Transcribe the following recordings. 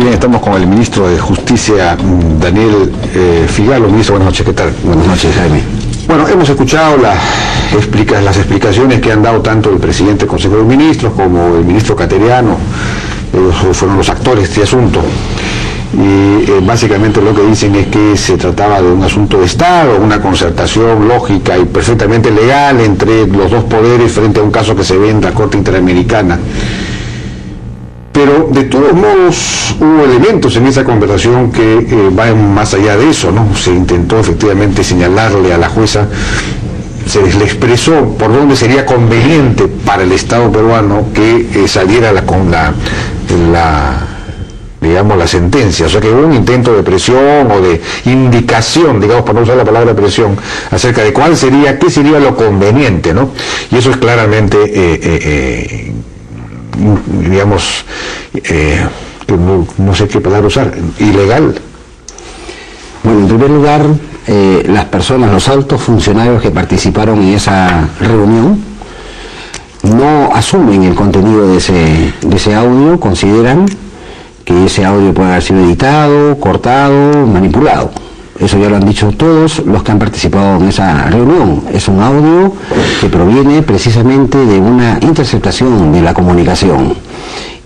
Bien, estamos con el ministro de Justicia, Daniel Figalo. Ministro, buenas noches, ¿qué tal? Buenas noches, Jaime. Bueno, hemos escuchado las explicaciones que han dado tanto el presidente del Consejo de Ministros como el ministro Cateriano. Ellos fueron los actores de este asunto. Y básicamente lo que dicen es que se trataba de un asunto de Estado, una concertación lógica y perfectamente legal entre los dos poderes frente a un caso que se ve en la Corte Interamericana. Pero de todos modos hubo elementos en esa conversación que van más allá de eso, ¿no? Se intentó efectivamente señalarle a la jueza, se le expresó por dónde sería conveniente para el Estado peruano que saliera digamos, la sentencia. O sea que hubo un intento de presión o de indicación, digamos, para no usar la palabra presión, acerca de qué sería lo conveniente, ¿no? Y eso es claramente digamos, no sé qué palabra usar, ilegal. Bueno, en primer lugar, las personas, los altos funcionarios que participaron en esa reunión no asumen el contenido de ese audio, consideran que ese audio puede haber sido editado, cortado, manipulado. Eso ya lo han dicho todos los que han participado en esa reunión. Es un audio que proviene precisamente de una interceptación de la comunicación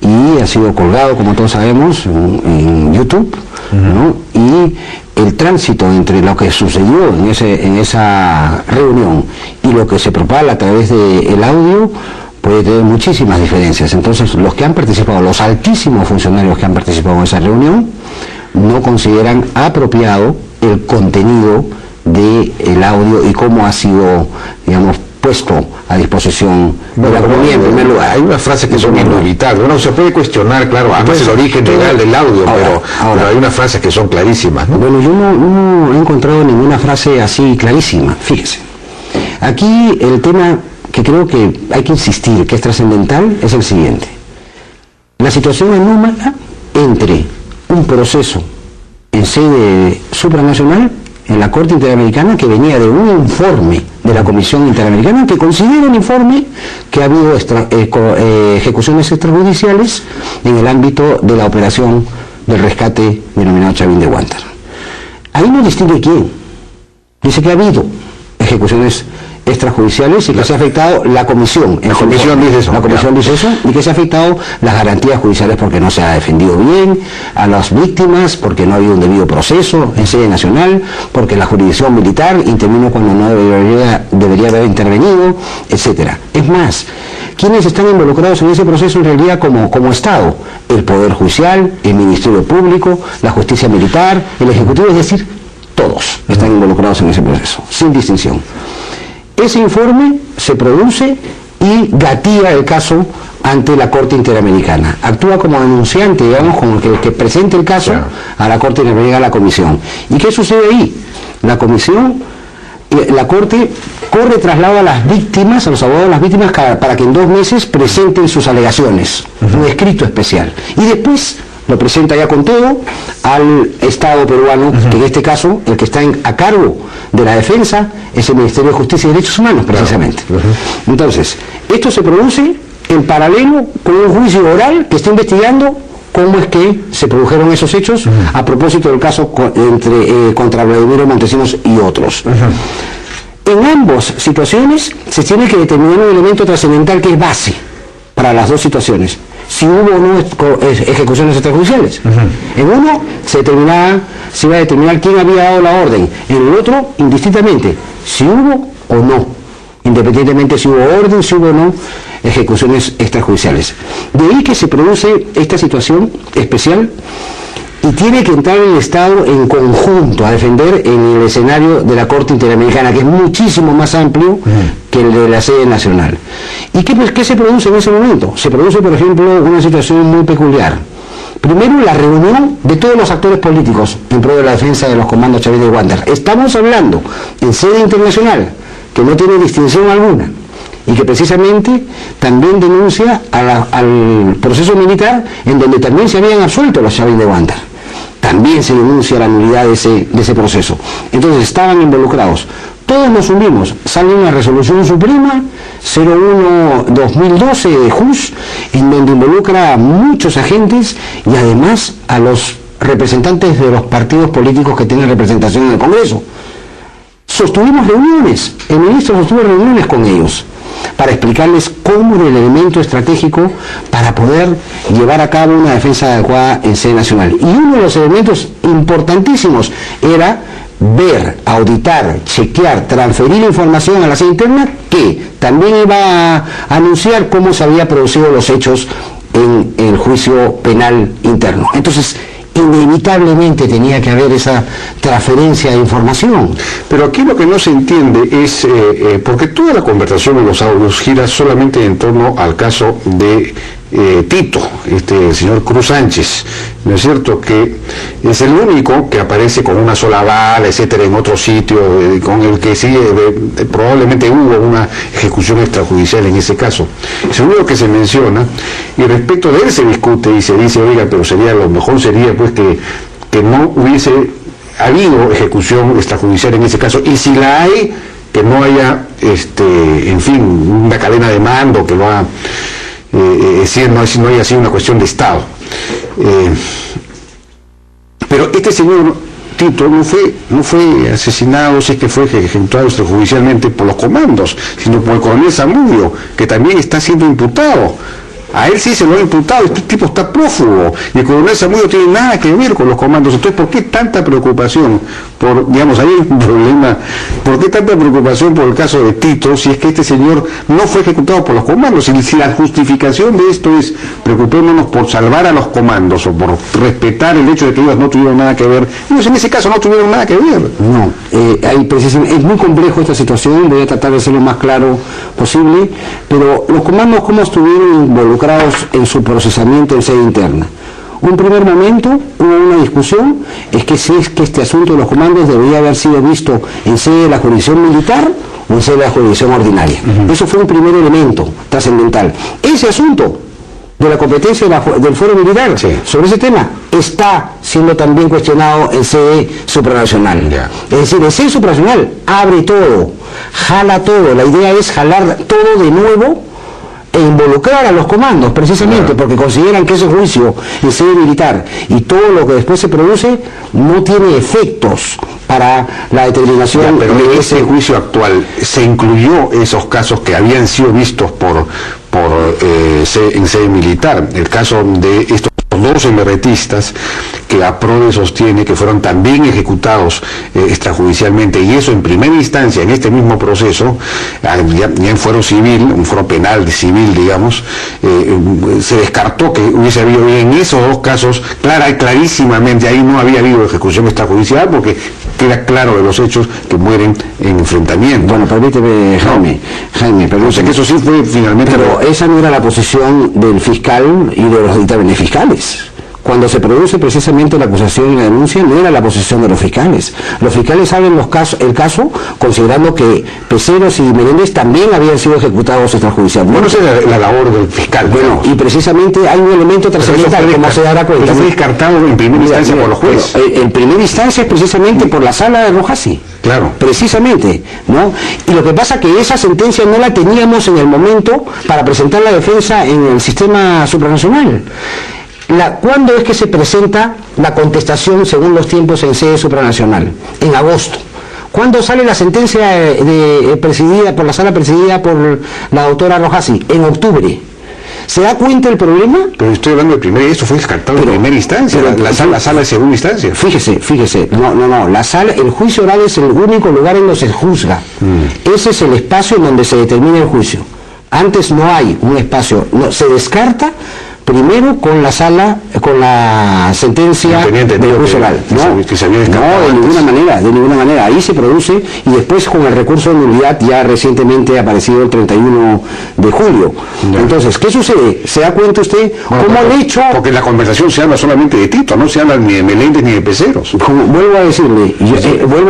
y ha sido colgado, como todos sabemos, en YouTube, ¿no? Y el tránsito entre lo que sucedió en esa reunión y lo que se propaga a través del audio puede tener muchísimas diferencias. Entonces, los que han participado, los altísimos funcionarios que han participado en esa reunión, no consideran apropiado el contenido del audio y cómo ha sido, digamos, puesto a disposición de la comunidad en primer lugar. Hay unas frases que son inevitables. Bueno, se puede cuestionar, claro, además el origen legal del audio, pero hay unas frases que son clarísimas, ¿no? Bueno, yo no he encontrado ninguna frase así clarísima, fíjese. Aquí el tema que creo que hay que insistir, que es trascendental, es el siguiente. La situación anómala entre un proceso en sede supranacional en la Corte Interamericana que venía de un informe de la Comisión Interamericana que considera un informe que ha habido ejecuciones extrajudiciales en el ámbito de la operación del rescate denominado Chavín de Huántar. Ahí no distingue quién. Dice que ha habido ejecuciones extrajudiciales y que se ha afectado la comisión. La comisión dice eso. La comisión dice eso y que se ha afectado las garantías judiciales porque no se ha defendido bien a las víctimas, porque no ha habido un debido proceso en sede nacional, porque la jurisdicción militar intervino cuando no debería haber intervenido, etcétera. Es más, ¿quiénes están involucrados en ese proceso en realidad como Estado? El Poder Judicial, el Ministerio Público, la Justicia Militar, el Ejecutivo, es decir, todos están involucrados en ese proceso, sin distinción. Ese informe se produce y gatilla el caso ante la Corte Interamericana. Actúa como denunciante, digamos, como el que presenta el caso a la Corte Interamericana, a la Comisión. ¿Y qué sucede ahí? La Comisión, la Corte corre traslado a las víctimas, a los abogados de las víctimas, para que en 2 meses presenten sus alegaciones, un escrito especial. Y después lo presenta ya con todo al Estado peruano, que en este caso, el que está a cargo de la defensa es el Ministerio de Justicia y Derechos Humanos, precisamente. Entonces, esto se produce en paralelo con un juicio oral que está investigando cómo es que se produjeron esos hechos a propósito del caso contra Vladimiro Montesinos y otros. En ambas situaciones se tiene que determinar un elemento trascendental que es base para las dos situaciones: si hubo o no ejecuciones extrajudiciales. En uno se iba a determinar quién había dado la orden, en el otro, indistintamente, si hubo o no, independientemente si hubo orden, si hubo o no ejecuciones extrajudiciales. De ahí que se produce esta situación especial y tiene que entrar el Estado en conjunto a defender en el escenario de la Corte Interamericana, que es muchísimo más amplio que el de la sede nacional. ¿Y qué se produce en ese momento? Se produce, por ejemplo, una situación muy peculiar. Primero, la reunión de todos los actores políticos en pro de la defensa de los comandos Chavín de Huántar. Estamos hablando en sede internacional, que no tiene distinción alguna, y que precisamente también denuncia al proceso militar en donde también se habían absuelto los Chavín de Huántar. También se denuncia la nulidad de ese proceso. Entonces estaban involucrados Todos nos unimos, sale una resolución suprema 01-2012 de JUS, en donde involucra a muchos agentes y además a los representantes de los partidos políticos que tienen representación en el Congreso. Sostuvimos reuniones, el ministro sostuvo reuniones con ellos para explicarles cómo era el elemento estratégico para poder llevar a cabo una defensa adecuada en sede nacional. Y uno de los elementos importantísimos era ver, auditar, chequear, transferir información a la sede interna, que también iba a anunciar cómo se habían producido los hechos en el juicio penal interno. Entonces, inevitablemente tenía que haber esa transferencia de información. Pero aquí lo que no se entiende es, porque toda la conversación en los audios gira solamente en torno al caso de Tito, el señor Cruz Sánchez, ¿no es cierto? Que es el único que aparece con una sola bala, etcétera, en otro sitio, con el que sí probablemente hubo una ejecución extrajudicial en ese caso. Es el único que se menciona, y respecto de él se discute y se dice, oiga, pero lo mejor sería pues que no hubiese habido ejecución extrajudicial en ese caso, y si la hay, que no haya, en fin, una cadena de mando que lo ha no haya sido una cuestión de Estado. Pero este señor Tito no fue asesinado, si es que fue ejecutado extrajudicialmente por los comandos, sino por el coronel Zamudio, que también está siendo imputado. A él sí se lo ha imputado, este tipo está prófugo, y el coronel Zamudio no tiene nada que ver con los comandos. Entonces, ¿por qué tanta preocupación por, digamos, ahí hay un problema, ¿por qué tanta preocupación por el caso de Tito, si es que este señor no fue ejecutado por los comandos? Y si la justificación de esto es preocupémonos por salvar a los comandos, o por respetar el hecho de que ellos no tuvieron nada que ver, ellos en ese caso no tuvieron nada que ver. No, precisamente, es muy complejo esta situación, voy a tratar de ser lo más claro posible, pero los comandos, ¿cómo estuvieron involucrados en su procesamiento en sede interna? Un primer momento hubo una discusión, es que si es que este asunto de los comandos debería haber sido visto en sede de la jurisdicción militar o en sede de la jurisdicción ordinaria. Eso fue un primer elemento trascendental. Ese asunto de la competencia del fuero militar, sí, sobre ese tema está siendo también cuestionado en sede supranacional. Yeah. Es decir, en sede supranacional abre todo, jala todo, la idea es jalar todo de nuevo e involucrar a los comandos, precisamente porque consideran que ese juicio en sede militar y todo lo que después se produce no tiene efectos para la determinación. Pero en ese juicio actual se incluyó esos casos que habían sido vistos en sede militar, el caso de estos 12 emerretistas que APRODE sostiene que fueron también ejecutados extrajudicialmente, y eso en primera instancia, en este mismo proceso, ya en fuero civil, un fuero penal civil, digamos, se descartó que hubiese habido, en esos dos casos, clarísimamente, ahí no había habido ejecución extrajudicial, porque queda claro de los hechos que mueren en enfrentamiento. Bueno, permíteme, Jaime, pero sé que eso sí fue finalmente... Pero esa no era la posición del fiscal y de los dictámenes fiscales. Cuando se produce precisamente la acusación y la denuncia, no era la posición de los fiscales. Los fiscales abren el caso considerando que Peceros y Meléndez también habían sido ejecutados extrajudicialmente. Bueno, esa es la labor del fiscal. Bueno, y precisamente hay un elemento trascendental, como se dará cuenta. Fue descartado en primera instancia por los jueces. En primera instancia es precisamente por la sala de Rojasi. Claro. Precisamente, ¿no? Y lo que pasa es que esa sentencia no la teníamos en el momento para presentar la defensa en el sistema supranacional. ¿Cuándo es que se presenta la contestación según los tiempos en sede supranacional? En agosto. ¿Cuándo sale la sentencia presidida por la sala presidida por la doctora Rojasi? En octubre. ¿Se da cuenta el problema? Pero estoy hablando de primera, y esto fue descartado en primera instancia, la sala de segunda instancia. Fíjese, no, el juicio oral es el único lugar en donde se juzga. Ese es el espacio en donde se determina el juicio. Antes no hay un espacio, se descarta primero con la sentencia del juicio oral. No, de ninguna manera. Ahí se produce, y después con el recurso de nulidad ya recientemente aparecido el 31 de julio. No. Entonces, ¿qué sucede? ¿Se da cuenta usted cómo el hecho? Porque en la conversación se habla solamente de Tito, no se habla ni de Meléndez ni de Peceros. Vuelvo a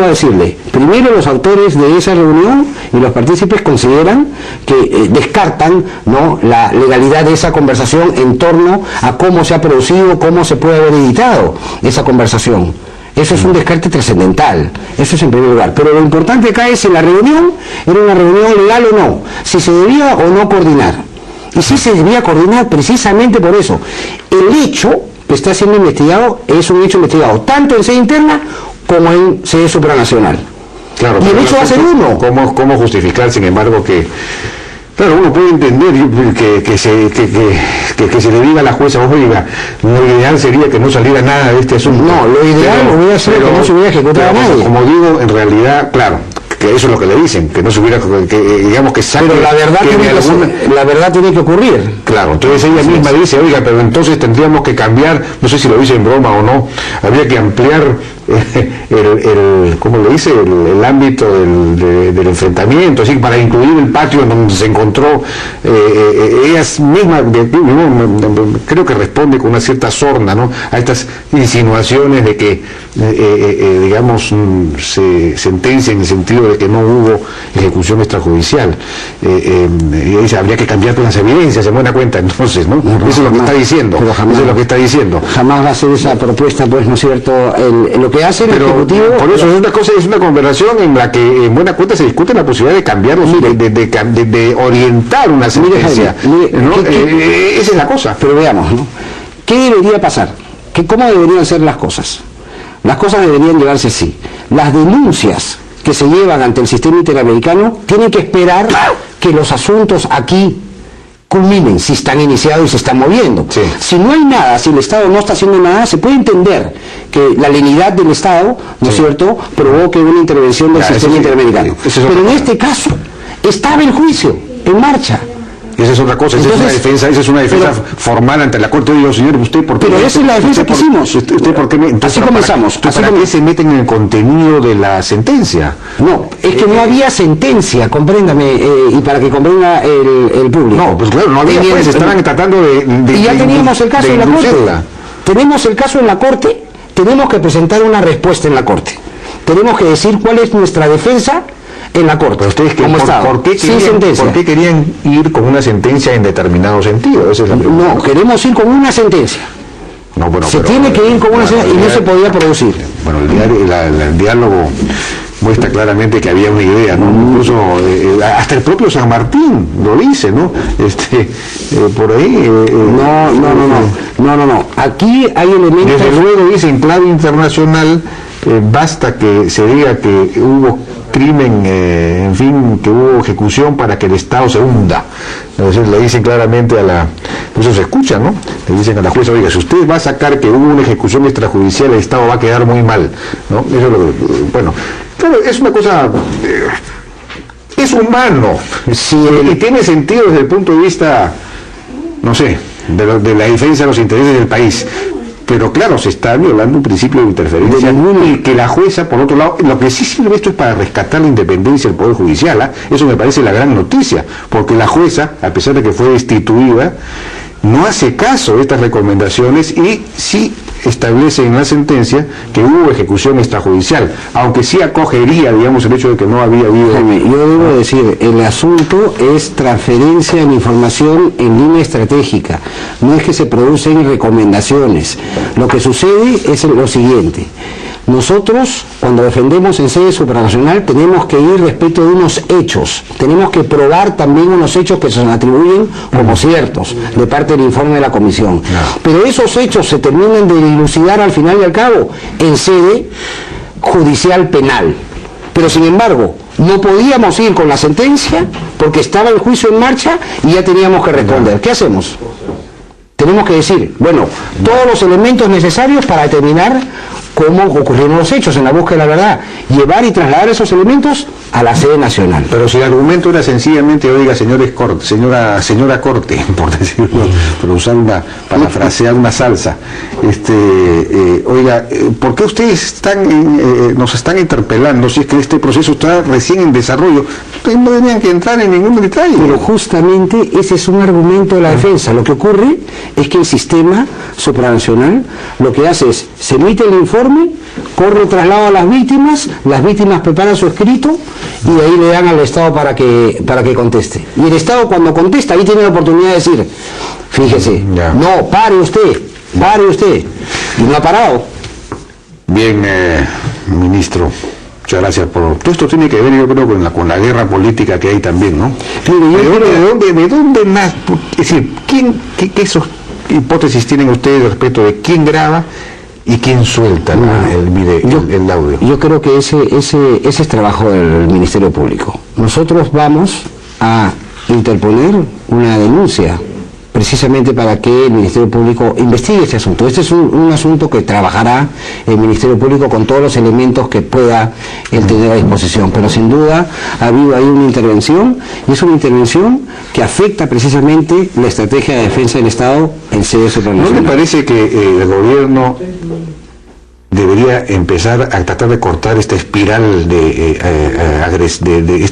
decirle, primero los autores de esa reunión y los partícipes consideran que descartan, ¿no?, la legalidad de esa conversación en torno a cómo se ha producido, cómo se puede haber editado esa conversación. Eso es un descarte trascendental, eso es en primer lugar. Pero lo importante acá es si la reunión era una reunión legal o no, si se debía o no coordinar. Y si se debía coordinar precisamente por eso. El hecho que está siendo investigado es un hecho investigado tanto en sede interna como en sede supranacional. Claro, y el hecho va a ser uno. ¿Cómo justificar, sin embargo, que... Claro, uno puede entender que se le diga a la jueza, oiga, lo ideal sería que no saliera nada de este asunto. No, lo ideal hubiera sido que no se hubiera ejecutado a nadie. Como digo, en realidad, claro, que eso es lo que le dicen, que no se hubiera, digamos que saque... Pero la verdad tiene que ocurrir. Claro, entonces ella misma dice, oiga, pero entonces tendríamos que cambiar, no sé si lo dice en broma o no, habría que ampliar ¿cómo le dice? El ámbito del enfrentamiento, así para incluir el patio en donde se encontró. Ella misma, creo que responde con una cierta sorna, ¿no?, a estas insinuaciones de que, digamos, se sentencia en el sentido de que no hubo ejecución extrajudicial. Ella dice, habría que cambiar las evidencias, se buena cuenta, entonces, ¿no? Eso es lo que está diciendo. Eso es lo que está diciendo. Jamás va a ser esa propuesta, pues, ¿no es cierto? Lo que hace el Ejecutivo... Por eso es una conversación en la que en buena cuenta se discute la posibilidad de cambiar, de orientar una sentencia. Esa es la cosa. Pero veamos, ¿no? ¿Qué debería pasar? ¿Cómo deberían ser las cosas? Las cosas deberían llevarse así. Las denuncias que se llevan ante el sistema interamericano tienen que esperar que los asuntos aquí culminen, si están iniciados y se están moviendo. Sí. Si no hay nada, si el Estado no está haciendo nada, se puede entender que la lenidad del Estado, ¿no es cierto?, provoque una intervención del sistema interamericano. Pero en este caso, estaba el juicio en marcha. Esa es otra cosa. Entonces, esa es una defensa formal ante la Corte. Digo, señor, ¿usted por qué? Pero esa es la defensa que hicimos. ¿Usted por qué? Así comenzamos. ¿Para qué se meten en el contenido de la sentencia? No, es que no había sentencia, compréndame, y para que comprenda el público. No, pues claro, no había, pues, estaban tratando de y ya teníamos el caso en la Corte. Tenemos el caso en la Corte, tenemos que presentar una respuesta en la Corte. Tenemos que decir cuál es nuestra defensa en la Corte. Pero ustedes, ¿por qué querían ir con una sentencia en determinado sentido? Esa es la pregunta. No, queremos ir con una sentencia. No, bueno, se tiene que ir con una sentencia y no se podía producir. Bueno, el diálogo muestra claramente que había una idea, ¿no? Incluso hasta el propio San Martín lo dice, ¿no? Por ahí... No. Aquí hay elementos... Desde luego dice, en clave internacional, basta que se diga que hubo crimen, en fin, que hubo ejecución para que el Estado se hunda. Entonces le dicen claramente a la... Eso se escucha, ¿no? Le dicen a la jueza, oiga, si usted va a sacar que hubo una ejecución extrajudicial, el Estado va a quedar muy mal, ¿no? Eso es bueno, claro, es una cosa... es humano, y tiene sentido desde el punto de vista, no sé, de la defensa de los intereses del país. Pero claro, se está violando un principio de interferencia y que la jueza, por otro lado, lo que sí sirve esto es para rescatar la independencia del Poder Judicial, eso me parece la gran noticia, porque la jueza, a pesar de que fue destituida, no hace caso de estas recomendaciones y sí establece en la sentencia que hubo ejecución extrajudicial, aunque sí acogería, digamos, el hecho de que no había habido... Jaime, yo debo decir, el asunto es transferencia de información en línea estratégica, no es que se producen recomendaciones. Lo que sucede es lo siguiente: nosotros, cuando defendemos en sede supranacional, tenemos que ir respecto de unos hechos, tenemos que probar también unos hechos que se nos atribuyen como ciertos, de parte del informe de la Comisión. Pero esos hechos se terminan de dilucidar al final y al cabo en sede judicial penal. Pero sin embargo, no podíamos ir con la sentencia porque estaba el juicio en marcha y ya teníamos que responder. ¿Qué hacemos? Tenemos que decir, bueno, todos los elementos necesarios para determinar cómo ocurrieron los hechos en la búsqueda de la verdad, llevar y trasladar esos elementos a la sede nacional. Pero si el argumento era sencillamente, oiga, señora Corte, por decirlo, por usar parafrasear una salsa, oiga, ¿por qué ustedes nos están interpelando si es que este proceso está recién en desarrollo? Ustedes no tenían que entrar en ningún detalle. Pero justamente ese es un argumento de la defensa. Lo que ocurre es que el sistema supranacional lo que hace es, se emite el informe, corre el traslado a las víctimas preparan su escrito y de ahí le dan al Estado para que conteste. Y el Estado, cuando contesta, ahí tiene la oportunidad de decir, fíjese, no, pare usted, y no ha parado. Bien, ministro, muchas gracias por... Todo esto tiene que ver, yo creo, con la guerra política que hay también, ¿no? ¿De dónde nace? Es decir, qué hipótesis tienen ustedes respecto de quién graba y quién suelta el audio? Yo creo que ese es trabajo del Ministerio Público. Nosotros vamos a interponer una denuncia precisamente para que el Ministerio Público investigue este asunto. Este es un asunto que trabajará el Ministerio Público con todos los elementos que pueda él tener a disposición, pero sin duda ha habido ahí una intervención, y es una intervención que afecta precisamente la estrategia de defensa del Estado en sede supranacional. ¿No le parece que el gobierno debería empezar a tratar de cortar esta espiral de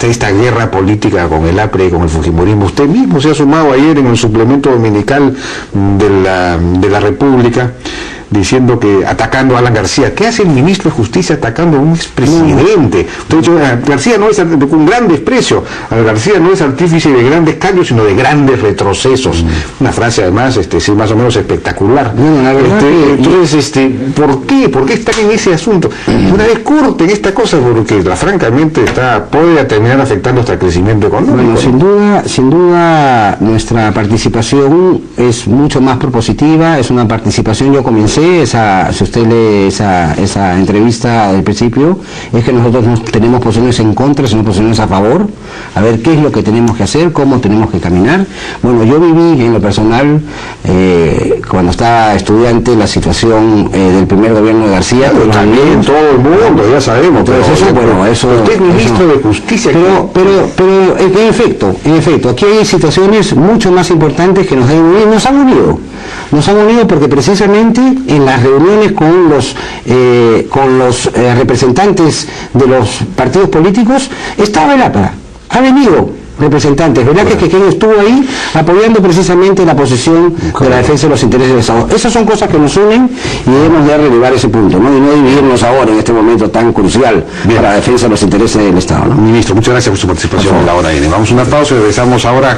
esta guerra política con el APRE y con el fujimorismo? Usted mismo se ha sumado ayer en el suplemento dominical de la República diciendo que atacando a Alan García. ¿Qué hace el ministro de Justicia atacando a un expresidente? García no es, con gran desprecio, García no es artífice de grandes cambios, sino de grandes retrocesos. Una frase además sí, más o menos espectacular. Entonces, ¿por qué? ¿Por qué están en ese asunto? Una vez corten esta cosa, porque francamente puede terminar afectando hasta el crecimiento económico. Bueno, sin duda nuestra participación es mucho más propositiva, es una participación, yo comencé si usted lee esa entrevista del principio, es que nosotros no tenemos posiciones en contra, sino posiciones a favor, a ver qué es lo que tenemos que hacer, cómo tenemos que caminar. Bueno, yo viví en lo personal, cuando estaba estudiante, la situación del primer gobierno de García. Pero también todo el mundo, ya sabemos. Entonces usted es ministro de Justicia. Pero en efecto, aquí hay situaciones mucho más importantes que nos han unido. Nos han unido porque precisamente en las reuniones con los representantes de los partidos políticos estaba el APRA, ha venido representantes, ¿verdad? Bueno. Que quien estuvo ahí apoyando precisamente la posición de la defensa de los intereses del Estado. Esas son cosas que nos unen y debemos de relevar ese punto, ¿no? Y no dividirnos ahora en este momento tan crucial para la defensa de los intereses del Estado, ¿no? Ministro, muchas gracias por su participación en la hora N. Vamos a una pausa y regresamos ahora.